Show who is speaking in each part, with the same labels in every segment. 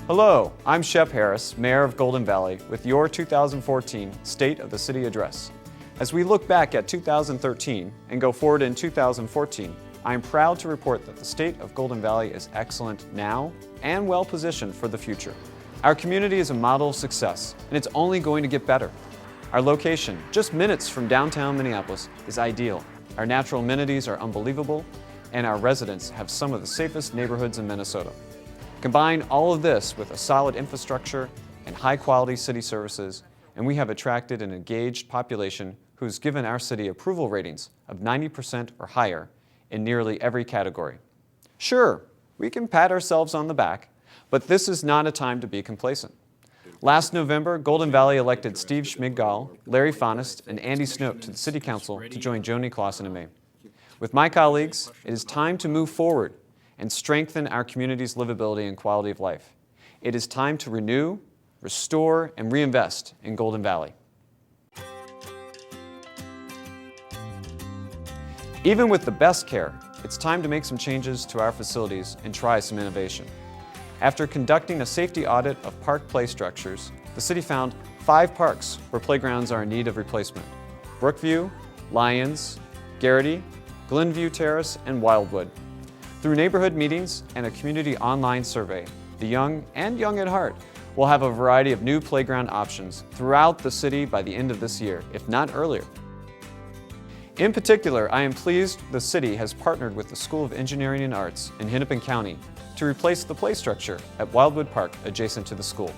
Speaker 1: Hello, I'm Shep Harris, Mayor of Golden Valley, with your 2014 State of the City Address. As we look back at 2013 and go forward in 2014, I am proud to report that the state of Golden Valley is excellent now and well positioned for the future. Our community is a model of success, and it's only going to get better. Our location, just minutes from downtown Minneapolis, is ideal. Our natural amenities are unbelievable, and our residents have some of the safest neighborhoods in Minnesota. Combine all of this with a solid infrastructure and high-quality city services, and we have attracted an engaged population who's given our city approval ratings of 90% or higher in nearly every category. Sure, we can pat ourselves on the back, but this is not a time to be complacent. Last November, Golden Valley elected Steve Schmidgall, Larry Fonest, and Andy Snoke to the City Council to join Joni Clausen and me. With my colleagues, it is time to move forward and strengthen our community's livability and quality of life. It is time to renew, restore, and reinvest in Golden Valley. Even with the best care, it's time to make some changes to our facilities and try some innovation. After conducting a safety audit of park play structures, the city found 5 parks where playgrounds are in need of replacement: Brookview, Lyons, Garrity, Glenview Terrace, and Wildwood. Through neighborhood meetings and a community online survey, the young and young at heart will have a variety of new playground options throughout the city by the end of this year, if not earlier. In particular, I am pleased the city has partnered with the School of Engineering and Arts in Hennepin County to replace the play structure at Wildwood Park adjacent to the school.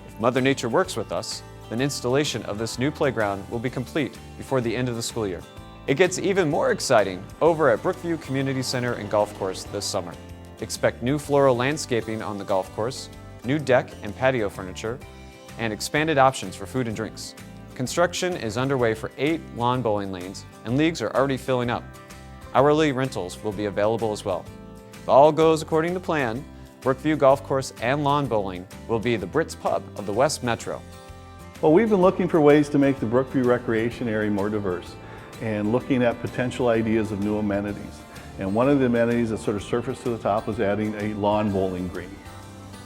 Speaker 1: If Mother Nature works with us, then installation of this new playground will be complete before the end of the school year. It gets even more exciting over at Brookview Community Center and Golf Course this summer. Expect new floral landscaping on the golf course, new deck and patio furniture, and expanded options for food and drinks. Construction is underway for 8 lawn bowling lanes, and leagues are already filling up. Hourly rentals will be available as well. If all goes according to plan, Brookview Golf Course and lawn bowling will be the Brits Pub of the West Metro.
Speaker 2: Well, we've been looking for ways to make the Brookview recreation area more diverse and looking at potential ideas of new amenities. And one of the amenities that sort of surfaced to the top was adding a lawn bowling green.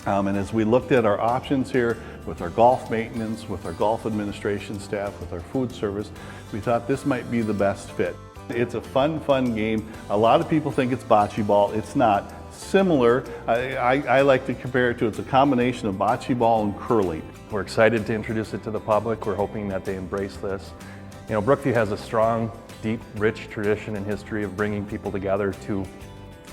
Speaker 2: And as we looked at our options here with our golf maintenance, with our golf administration staff, with our food service, we thought this might be the best fit. It's a fun game. A lot of people think it's bocce ball. It's not. Similar, I like to compare it to, it's a combination of bocce ball and curling.
Speaker 3: We're excited to introduce it to the public. We're hoping that they embrace this. You know, Brookview has a strong, deep, rich tradition and history of bringing people together to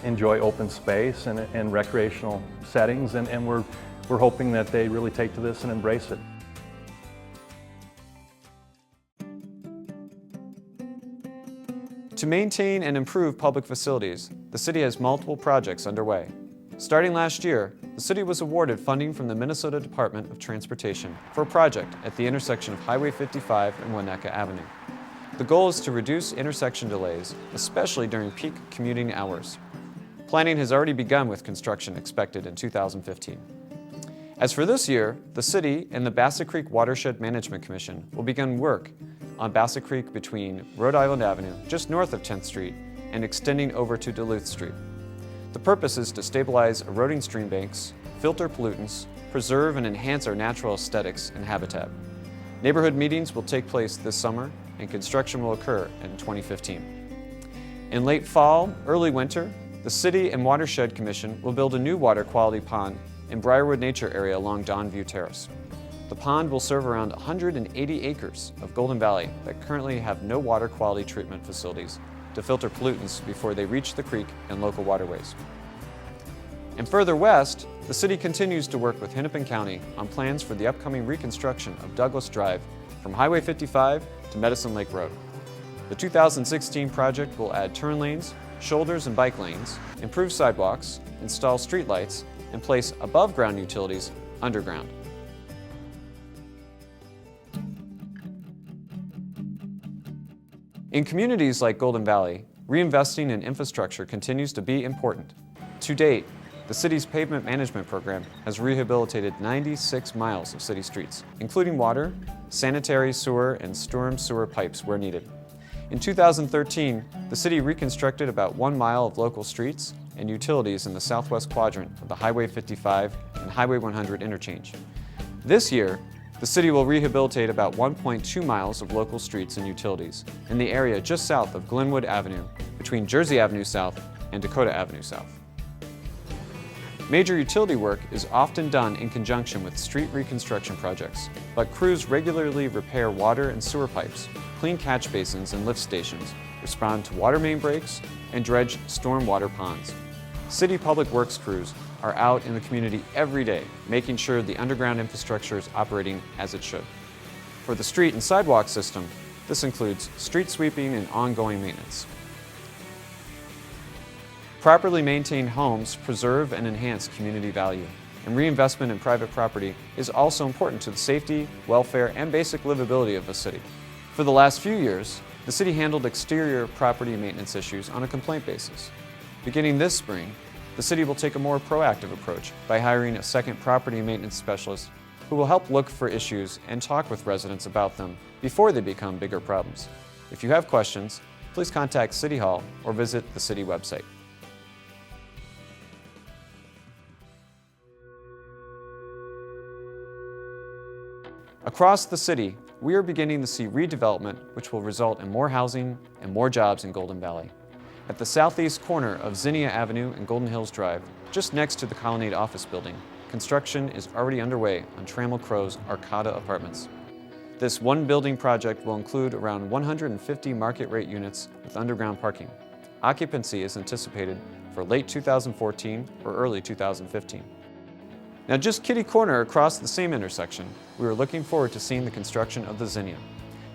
Speaker 3: enjoy open space and recreational settings, and we're hoping that they really take to this and embrace it.
Speaker 1: To maintain and improve public facilities, the city has multiple projects underway. Starting last year, the city was awarded funding from the Minnesota Department of Transportation for a project at the intersection of Highway 55 and Winnetka Avenue. The goal is to reduce intersection delays, especially during peak commuting hours. Planning has already begun with construction expected in 2015. As for this year, the city and the Bassett Creek Watershed Management Commission will begin work on Bassett Creek between Rhode Island Avenue, just north of 10th Street, and extending over to Duluth Street. The purpose is to stabilize eroding stream banks, filter pollutants, preserve and enhance our natural aesthetics and habitat. Neighborhood meetings will take place this summer, and construction will occur in 2015. In late fall, early winter, the City and Watershed Commission will build a new water quality pond in Briarwood Nature Area along Donview Terrace. The pond will serve around 180 acres of Golden Valley that currently have no water quality treatment facilities to filter pollutants before they reach the creek and local waterways. And further west, the city continues to work with Hennepin County on plans for the upcoming reconstruction of Douglas Drive from Highway 55 to Medicine Lake Road. The 2016 project will add turn lanes, shoulders and bike lanes, improve sidewalks, install streetlights, and place above-ground utilities underground. In communities like Golden Valley, reinvesting in infrastructure continues to be important. To date, the city's pavement management program has rehabilitated 96 miles of city streets, including water, sanitary sewer, and storm sewer pipes where needed. In 2013, the city reconstructed about 1 mile of local streets and utilities in the southwest quadrant of the Highway 55 and Highway 100 interchange. This year, the city will rehabilitate about 1.2 miles of local streets and utilities in the area just south of Glenwood Avenue, between Jersey Avenue South and Dakota Avenue South. Major utility work is often done in conjunction with street reconstruction projects, but crews regularly repair water and sewer pipes, clean catch basins and lift stations, respond to water main breaks, and dredge stormwater ponds. City public works crews are out in the community every day, making sure the underground infrastructure is operating as it should. For the street and sidewalk system, this includes street sweeping and ongoing maintenance. Properly maintained homes preserve and enhance community value, and reinvestment in private property is also important to the safety, welfare, and basic livability of a city. For the last few years, the city handled exterior property maintenance issues on a complaint basis. Beginning this spring, the city will take a more proactive approach by hiring a second property maintenance specialist who will help look for issues and talk with residents about them before they become bigger problems. If you have questions, please contact City Hall or visit the city website. Across the city, we are beginning to see redevelopment which will result in more housing and more jobs in Golden Valley. At the southeast corner of Zinnia Avenue and Golden Hills Drive, just next to the Colonnade office building, construction is already underway on Trammell Crow's Arcata Apartments. This one-building project will include around 150 market rate units with underground parking. Occupancy is anticipated for late 2014 or early 2015. Now just kitty-corner across the same intersection, we are looking forward to seeing the construction of the Zinnia.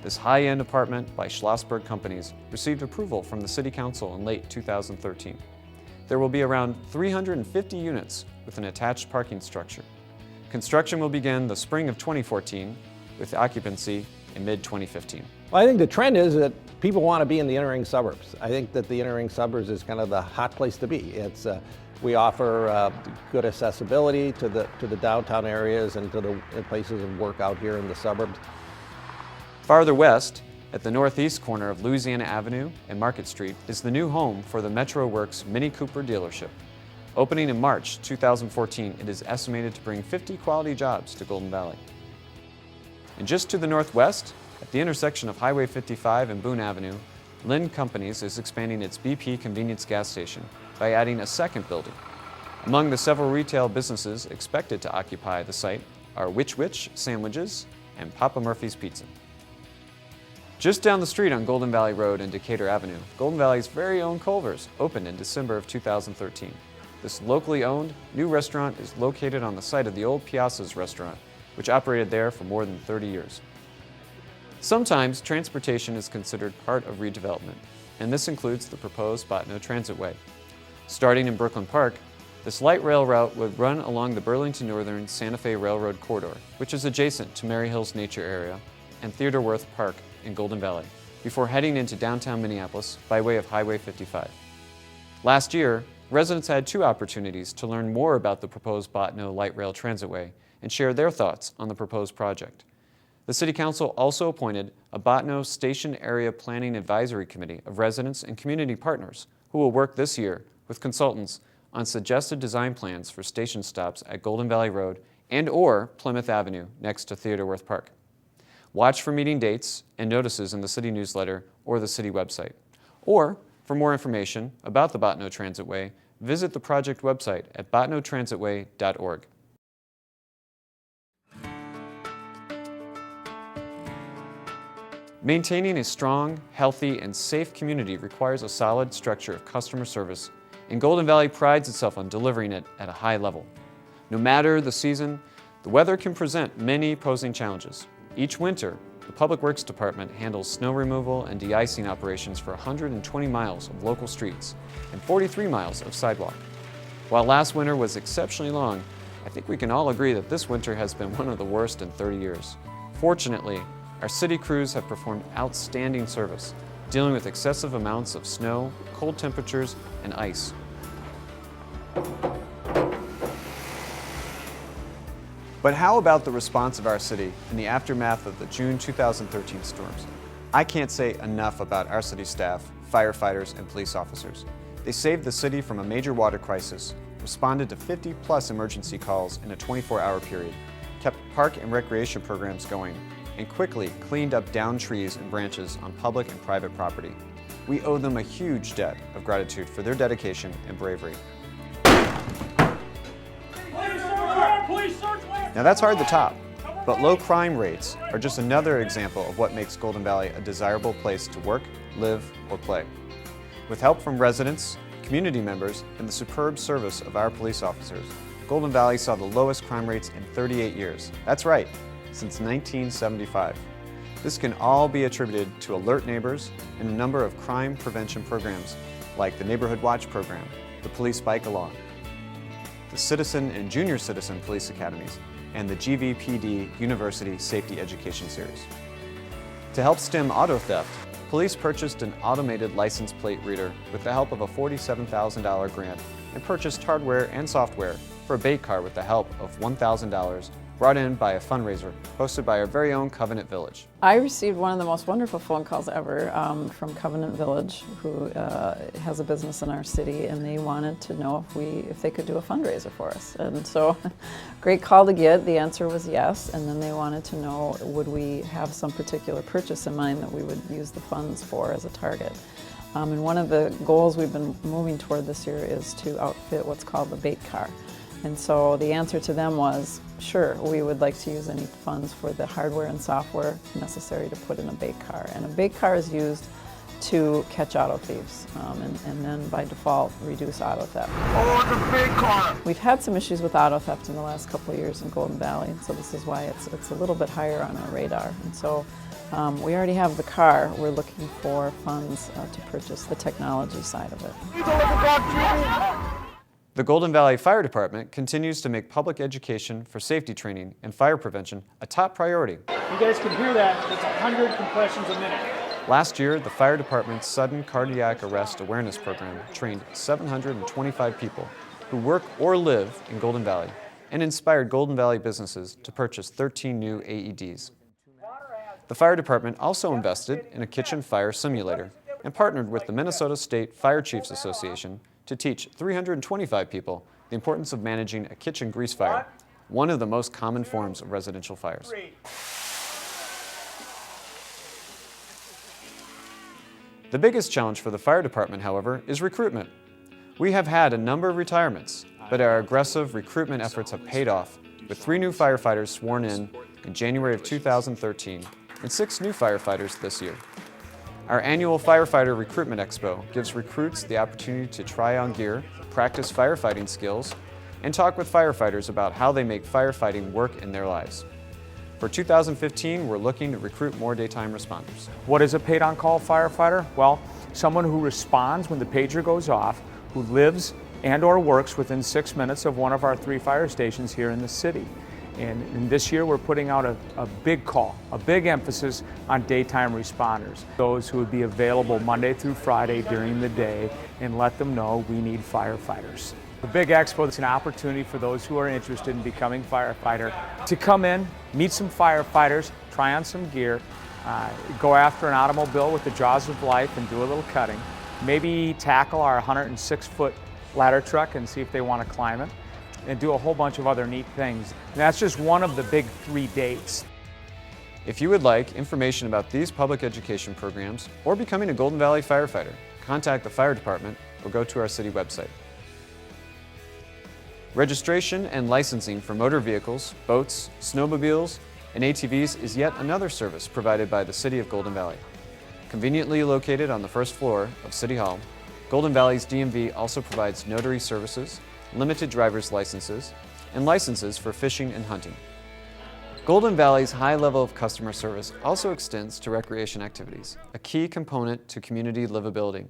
Speaker 1: This high-end apartment by Schlossberg Companies received approval from the City Council in late 2013. There will be around 350 units with an attached parking structure. Construction will begin the spring of 2014 with occupancy in mid-2015.
Speaker 4: Well, I think the trend is that people want to be in the inner ring suburbs. I think that the inner ring suburbs is kind of the hot place to be. We offer good accessibility to the downtown areas and to the places of work out here in the suburbs.
Speaker 1: Farther west, at the northeast corner of Louisiana Avenue and Market Street, is the new home for the Metro Works Mini Cooper dealership. Opening in March 2014, it is estimated to bring 50 quality jobs to Golden Valley. And just to the northwest, at the intersection of Highway 55 and Boone Avenue, Lynn Companies is expanding its BP convenience gas station by adding a second building. Among the several retail businesses expected to occupy the site are Which Wich Sandwiches and Papa Murphy's Pizza. Just down the street on Golden Valley Road and Decatur Avenue, Golden Valley's very own Culver's opened in December of 2013. This locally owned new restaurant is located on the site of the old Piazza's restaurant, which operated there for more than 30 years. Sometimes transportation is considered part of redevelopment, and this includes the proposed Bottineau Transitway. Starting in Brooklyn Park, this light rail route would run along the Burlington Northern Santa Fe Railroad corridor, which is adjacent to Mary Hills Nature Area and Theodore Wirth Park in Golden Valley, before heading into downtown Minneapolis by way of Highway 55. Last year, residents had two opportunities to learn more about the proposed Bottineau Light Rail Transitway and share their thoughts on the proposed project. The City Council also appointed a Bottineau Station Area Planning Advisory Committee of residents and community partners who will work this year with consultants on suggested design plans for station stops at Golden Valley Road and/or Plymouth Avenue next to Theodore Wirth Park. Watch for meeting dates and notices in the city newsletter or the city website. Or, for more information about the Bottineau Transitway, visit the project website at bottineautransitway.org. Maintaining a strong, healthy, and safe community requires a solid structure of customer service, and Golden Valley prides itself on delivering it at a high level. No matter the season, the weather can present many posing challenges. Each winter, the Public Works Department handles snow removal and de-icing operations for 120 miles of local streets and 43 miles of sidewalk. While last winter was exceptionally long, I think we can all agree that this winter has been one of the worst in 30 years. Fortunately, our city crews have performed outstanding service, dealing with excessive amounts of snow, cold temperatures, and ice. But how about the response of our city in the aftermath of the June 2013 storms? I can't say enough about our city staff, firefighters, and police officers. They saved the city from a major water crisis, responded to 50+ emergency calls in a 24-hour period, kept park and recreation programs going, and quickly cleaned up downed trees and branches on public and private property. We owe them a huge debt of gratitude for their dedication and bravery. Now that's hard to top, but low crime rates are just another example of what makes Golden Valley a desirable place to work, live, or play. With help from residents, community members, and the superb service of our police officers, Golden Valley saw the lowest crime rates in 38 years. That's right, since 1975. This can all be attributed to alert neighbors and a number of crime prevention programs like the Neighborhood Watch program, the Police Bike Along, the Citizen and Junior Citizen Police Academies, and the GVPD University Safety Education Series. To help stem auto theft, police purchased an automated license plate reader with the help of a $47,000 grant and purchased hardware and software for a bait car with the help of $1,000 brought in by a fundraiser hosted by our very own Covenant Village.
Speaker 5: I received one of the most wonderful phone calls ever from Covenant Village, who has a business in our city, and they wanted to know if they could do a fundraiser for us. And so, great call to get. The answer was yes, and then they wanted to know, would we have some particular purchase in mind that we would use the funds for as a target. And one of the goals we've been moving toward this year is to outfit what's called the bait car. And so the answer to them was, sure, we would like to use any funds for the hardware and software necessary to put in a bait car. And a bait car is used to catch auto thieves and then by default reduce auto theft.
Speaker 6: Oh, it's a big car!
Speaker 5: We've had some issues with auto theft in the last couple of years in Golden Valley, and so this is why it's a little bit higher on our radar. And so we already have the car. We're looking for funds to purchase the technology side of it.
Speaker 1: The Golden Valley Fire Department continues to make public education for safety training and fire prevention a top priority.
Speaker 6: You guys can hear that. That's 100 compressions a minute.
Speaker 1: Last year, the fire department's sudden cardiac arrest awareness program trained 725 people who work or live in Golden Valley and inspired Golden Valley businesses to purchase 13 new AEDs. The fire department also invested in a kitchen fire simulator and partnered with the Minnesota State Fire Chiefs Association to teach 325 people the importance of managing a kitchen grease fire, one of the most common forms of residential fires. The biggest challenge for the fire department, however, is recruitment. We have had a number of retirements, but our aggressive recruitment efforts have paid off, with 3 new firefighters sworn in January of 2013 and 6 new firefighters this year. Our annual Firefighter Recruitment Expo gives recruits the opportunity to try on gear, practice firefighting skills, and talk with firefighters about how they make firefighting work in their lives. For 2015, we're looking to recruit more daytime responders.
Speaker 7: What is a paid-on-call firefighter? Well, someone who responds when the pager goes off, who lives and/or works within 6 minutes of one of our 3 fire stations here in the city. And this year we're putting out a big call, a big emphasis on daytime responders, those who would be available Monday through Friday during the day, and let them know we need firefighters. The Big Expo is an opportunity for those who are interested in becoming firefighter to come in, meet some firefighters, try on some gear, go after an automobile with the jaws of life and do a little cutting, maybe tackle our 106-foot ladder truck and see if they want to climb it, and do a whole bunch of other neat things. And that's just one of the big 3 dates.
Speaker 1: If you would like information about these public education programs or becoming a Golden Valley firefighter, contact the fire department or go to our city website. Registration and licensing for motor vehicles, boats, snowmobiles, and ATVs is yet another service provided by the City of Golden Valley. Conveniently located on the 1st floor of City Hall, Golden Valley's DMV also provides notary services, limited driver's licenses, and licenses for fishing and hunting. Golden Valley's high level of customer service also extends to recreation activities, a key component to community livability.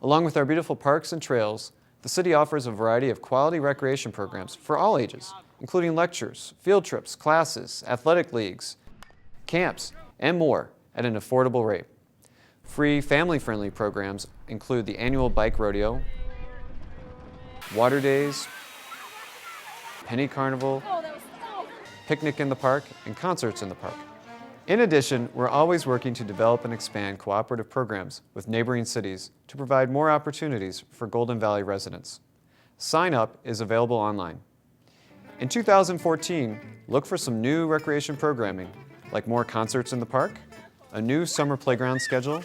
Speaker 1: Along with our beautiful parks and trails, the city offers a variety of quality recreation programs for all ages, including lectures, field trips, classes, athletic leagues, camps, and more at an affordable rate. Free family-friendly programs include the annual bike rodeo, water days, penny carnival, picnic in the park, and concerts in the park. In addition, we're always working to develop and expand cooperative programs with neighboring cities to provide more opportunities for Golden Valley residents. Sign up is available online. In 2014, look for some new recreation programming, like more concerts in the park, a new summer playground schedule,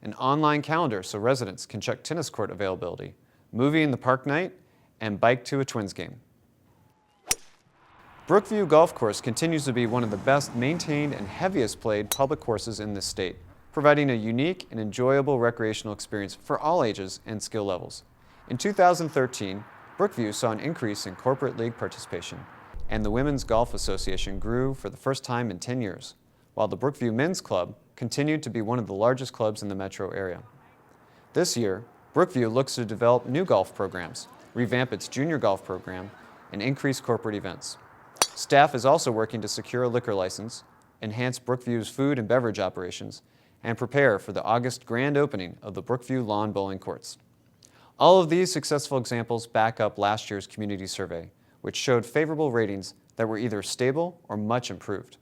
Speaker 1: an online calendar so residents can check tennis court availability, movie in the park night, and bike to a Twins game. Brookview Golf Course continues to be one of the best maintained and heaviest played public courses in this state, providing a unique and enjoyable recreational experience for all ages and skill levels. In 2013, Brookview saw an increase in corporate league participation, and the Women's Golf Association grew for the first time in 10 years, while the Brookview Men's Club continued to be one of the largest clubs in the metro area. This year, Brookview looks to develop new golf programs, revamp its junior golf program, and increase corporate events. Staff is also working to secure a liquor license, enhance Brookview's food and beverage operations, and prepare for the August grand opening of the Brookview Lawn Bowling Courts. All of these successful examples back up last year's community survey, which showed favorable ratings that were either stable or much improved.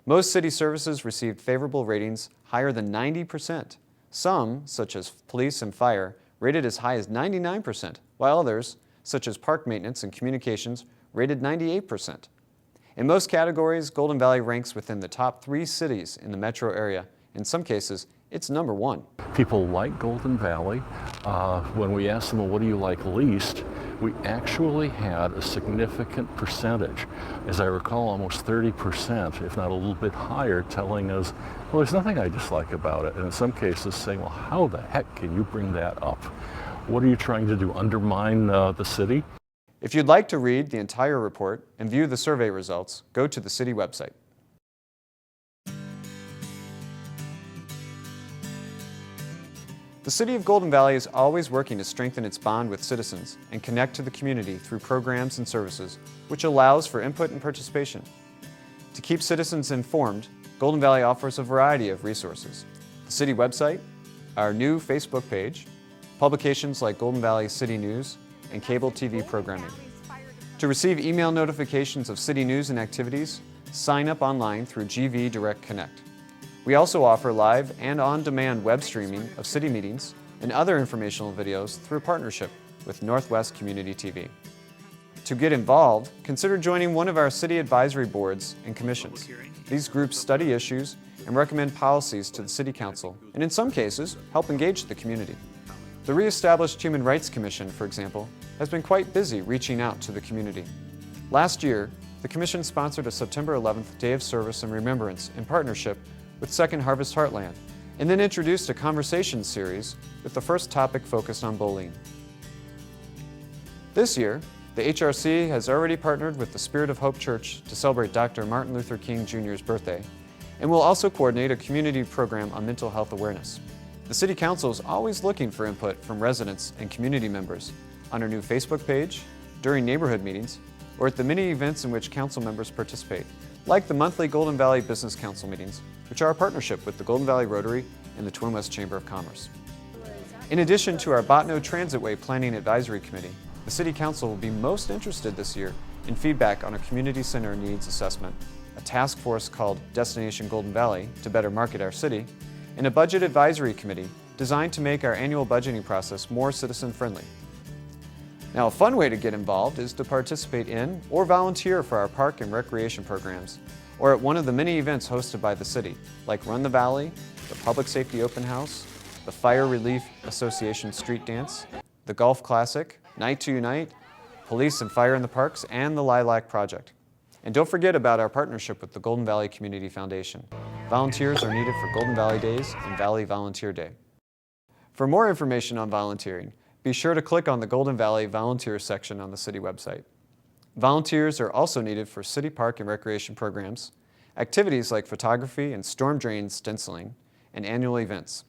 Speaker 1: Most city services received favorable ratings higher than 90%. Some, such as police and fire, rated as high as 99%, while others, such as park maintenance and communications, rated 98%. In most categories, Golden Valley ranks within the top 3 cities in the metro area. In some cases, it's number 1.
Speaker 8: People like Golden Valley. When we asked them, well, what do you like least, we actually had a significant percentage. As I recall, almost 30%, if not a little bit higher, telling us, well, there's nothing I dislike about it. And in some cases saying, well, how the heck can you bring that up? What are you trying to do, undermine the city?
Speaker 1: If you'd like to read the entire report and view the survey results, go to the city website. The City of Golden Valley is always working to strengthen its bond with citizens and connect to the community through programs and services, which allows for input and participation. To keep citizens informed, Golden Valley offers a variety of resources. The city website, our new Facebook page, publications like Golden Valley City News, and cable TV programming. To receive email notifications of city news and activities, sign up online through GV Direct Connect. We also offer live and on-demand web streaming of city meetings and other informational videos through partnership with Northwest Community TV. To get involved, consider joining one of our city advisory boards and commissions. These groups study issues and recommend policies to the City Council, and in some cases, help engage the community. The re-established Human Rights Commission, for example, has been quite busy reaching out to the community. Last year, the Commission sponsored a September 11th Day of Service and Remembrance in partnership with Second Harvest Heartland, and then introduced a conversation series with the first topic focused on bullying. This year, the HRC has already partnered with the Spirit of Hope Church to celebrate Dr. Martin Luther King Jr.'s birthday, and will also coordinate a community program on mental health awareness. The City Council is always looking for input from residents and community members on our new Facebook page, during neighborhood meetings, or at the many events in which council members participate, like the monthly Golden Valley Business Council meetings, which are a partnership with the Golden Valley Rotary and the Twin West Chamber of Commerce. In addition to our Botno Transitway Planning Advisory Committee, the City Council will be most interested this year in feedback on a community center needs assessment, a task force called Destination Golden Valley to better market our city, and a budget advisory committee designed to make our annual budgeting process more citizen-friendly. Now, a fun way to get involved is to participate in or volunteer for our park and recreation programs, or at one of the many events hosted by the city, like Run the Valley, the Public Safety Open House, the Fire Relief Association Street Dance, the Golf Classic, Night to Unite, Police and Fire in the Parks, and the Lilac Project. And don't forget about our partnership with the Golden Valley Community Foundation. Volunteers are needed for Golden Valley Days and Valley Volunteer Day. For more information on volunteering, be sure to click on the Golden Valley Volunteer section on the city website. Volunteers are also needed for city park and recreation programs, activities like photography and storm drain stenciling, and annual events.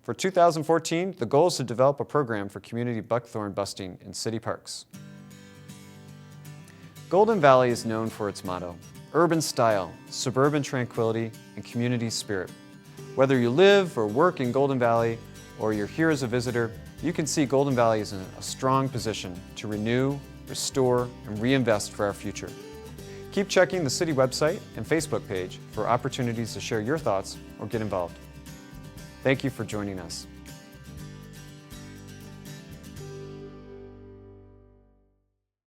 Speaker 1: For 2014, the goal is to develop a program for community buckthorn busting in city parks. Golden Valley is known for its motto, urban style, suburban tranquility, and community spirit. Whether you live or work in Golden Valley or you're here as a visitor, you can see Golden Valley is in a strong position to renew, restore, and reinvest for our future. Keep checking the city website and Facebook page for opportunities to share your thoughts or get involved. Thank you for joining us.